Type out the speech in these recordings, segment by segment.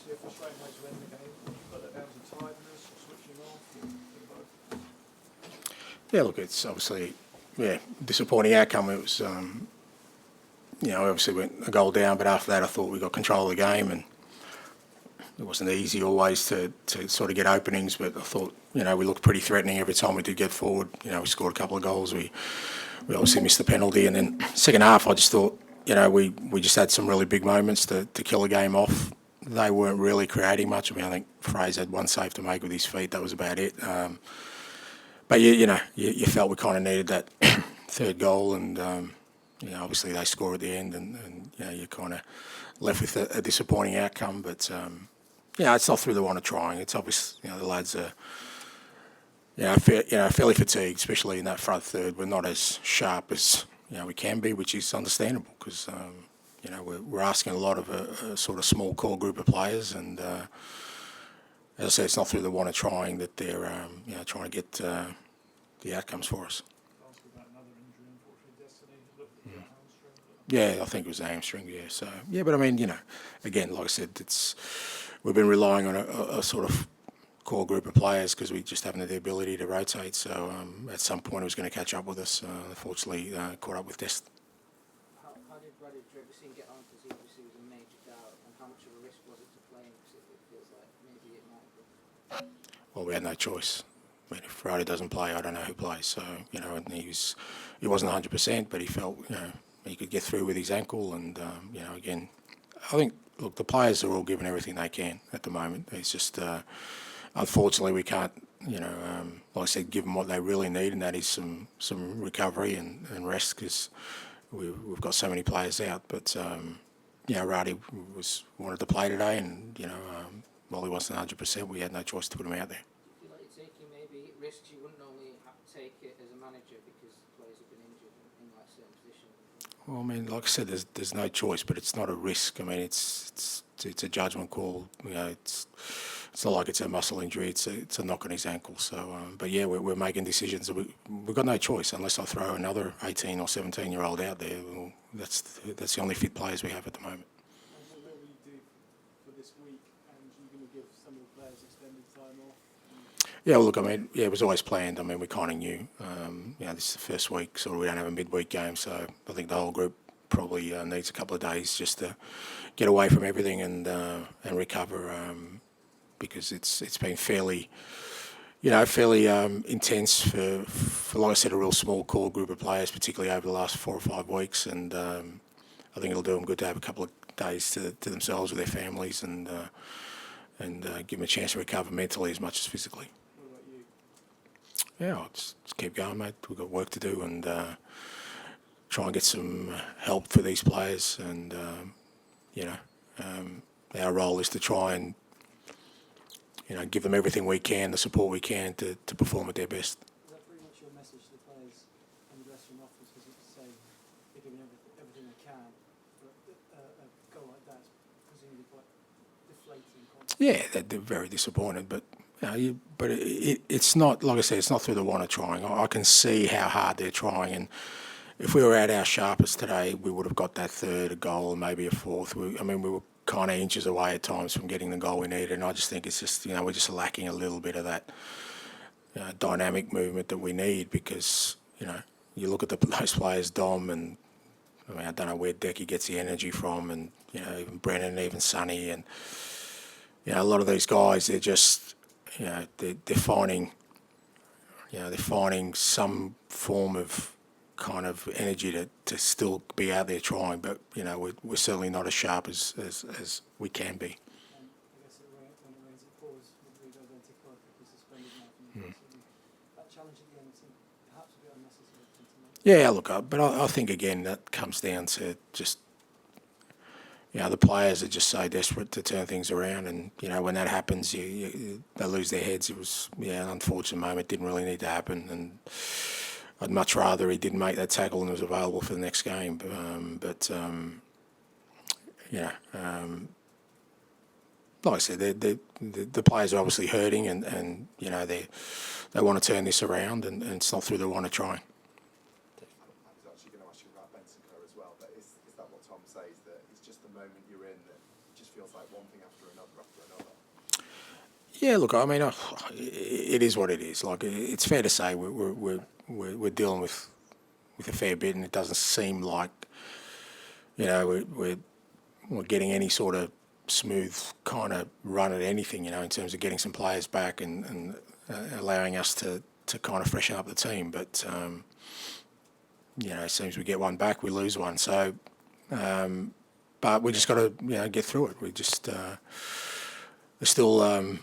obviously a frustrating way to end the game. You put that down to tiredness or switching off, or both. Yeah, look, it's obviously disappointing outcome. It was obviously went a goal down, but after that I thought we got control of the game, and it wasn't easy always to sort of get openings, but I thought we looked pretty threatening every time we did get forward. We scored a couple of goals. We obviously missed the penalty, and then second half I just thought we just had some really big moments to kill the game off. They weren't really creating much. I mean, I think Fraser had one save to make with his feet. That was about it. But you felt we kind of needed that third goal, and obviously they score at the end, and you're kind of left with a disappointing outcome. But it's not through the want of trying. It's obvious the lads are fairly fatigued, especially in that front third. We're not as sharp as we can be, which is understandable because we're asking a lot of a sort of small core group of players, and as I said, it's not through the want of trying that they're trying to get the outcomes for us. Yeah, I think it was a hamstring. Yeah, so but I mean, again, like I said, we've been relying on a sort of core group of players because we just haven't had the ability to rotate. So at some point, it was going to catch up with us. Unfortunately, caught up with Dest. How did Radich get on? Because he obviously was a major doubt, and how much of a risk was it to play him? Because it feels like maybe it might be. Well, we had no choice. I mean, if Radich doesn't play, I don't know who plays. So and he wasn't 100%, but he felt he could get through with his ankle, and again, I think look, the players are all giving everything they can at the moment. It's just unfortunately we can't like I said, give them what they really need, and that is some recovery and rest because we've got so many players out. But Radi wanted to play today, and while he wasn't 100%, we had no choice to put him out there. Do you feel like you're taking maybe risks you wouldn't normally have to take it as a manager because players have been injured in like certain positions? Well, I mean, like I said, there's no choice, but it's not a risk. I mean, it's a judgment call. It's not like it's a muscle injury. It's a knock on his ankle. So, but yeah, we're making decisions. We've got no choice unless I throw another 18 or 17-year-old out there. Well, that's the only fit players we have at the moment. And what will you do for this week? And you're going to give some of the players extended time off? Yeah, well, look, I mean, it was always planned. I mean, we kind of knew, this is the first week, so we don't have a midweek game. So I think the whole group probably needs a couple of days just to get away from everything and recover because it's been fairly intense for, like I said, a real small core group of players, particularly over the last 4 or 5 weeks. And I think it'll do them good to have a couple of days to themselves with their families and give them a chance to recover mentally as much as physically. What about you? Yeah, I'll just keep going, mate. We've got work to do and try and get some help for these players. And, our role is to try and, give them everything we can, the support we can to perform at their best. Is that pretty much your message to the players in the dressing room office? Because it's saying they're giving everything they can, but a goal like that is presumably quite deflating. Yeah, they're very disappointed, but it's not, like I said, it's not through the want of trying. I can see how hard they're trying, and if we were at our sharpest today, we would have got that third goal and maybe a fourth. We were kind of inches away at times from getting the goal we needed, and I just think it's just, we're just lacking a little bit of that dynamic movement that we need because, you look at those players, Dom, and I don't know where Decky gets the energy from, and, even Brennan, even Sonny, and, a lot of these guys, they're just, they're finding some form of kind of energy to still be out there trying, but we're certainly not as sharp as we can be. I guess when it rains it pours, we go then to club because suspended now from that challenge at the end seemed perhaps a bit unnecessary. Yeah, look, but I think again that comes down to just the players are just so desperate to turn things around, and when that happens, they lose their heads. It was an unfortunate moment. Didn't really need to happen, and I'd much rather he didn't make that tackle and was available for the next game. Like I said, the players are obviously hurting, and they want to turn this around, and it's not through the want of trying. I was actually going to ask you about Benson as well, but is that what Tom says, that it's just the moment you're in that it just feels like like one thing after another after another? Yeah, look, I mean, it is what it is. Like, it's fair to say we're dealing with a fair bit, and it doesn't seem like, you know, we're getting any sort of smooth kind of run at anything, you know, in terms of getting some players back and allowing us to kind of freshen up the team. But, you know, it seems we get one back, we lose one. So, but we just got to, you know, get through it. We just, there's still a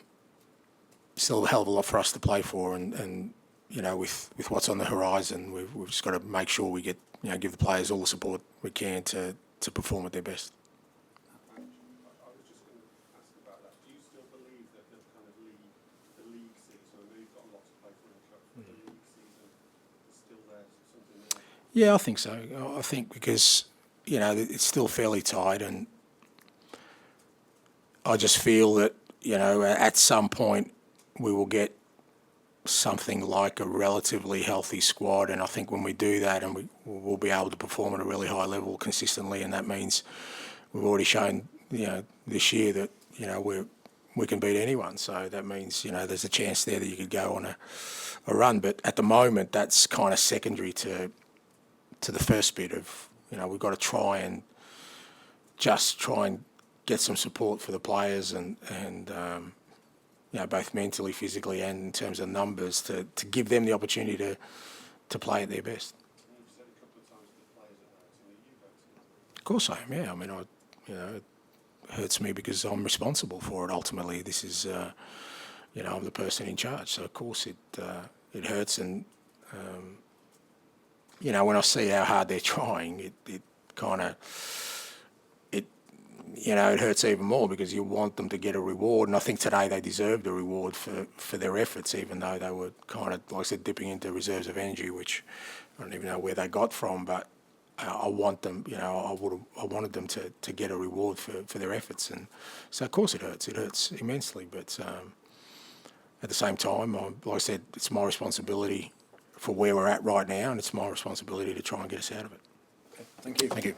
hell of a lot for us to play for, and you know, with what's on the horizon, we've just got to make sure we get, you know, give the players all the support we can to perform at their best. I was just going to ask about that. Do you still believe that the kind of league season, I know you've got a lot to play for in the club, but the league season is still there, something there? Yeah, I think so. I think because, you know, it's still fairly tight, and I just feel that, you know, at some point we will get something like a relatively healthy squad, and I think when we do that, and we'll be able to perform at a really high level consistently, and that means we've already shown, you know, this year that, you know, we can beat anyone. So that means, you know, there's a chance there that you could go on a run. But at the moment, that's kind of secondary to the first bit of, you know, we've got to try and get some support for the players and you know, both mentally, physically, and in terms of numbers, to give them the opportunity to play at their best. You've said a couple of times that the players are hurting. Are you hurting? Of course I am, yeah. I mean, you know, it hurts me because I'm responsible for it. Ultimately, this is, you know, I'm the person in charge. So, of course, it hurts. And, you know, when I see how hard they're trying, it kind of, you know, it hurts even more because you want them to get a reward. And I think today they deserved a reward for their efforts, even though they were kind of, like I said, dipping into reserves of ANGE, which I don't even know where they got from. But I want them, you know, I wanted them to get a reward for their efforts. And so, of course, it hurts. It hurts immensely. But at the same time, like I said, it's my responsibility for where we're at right now, and it's my responsibility to try and get us out of it. Thank you. Thank you.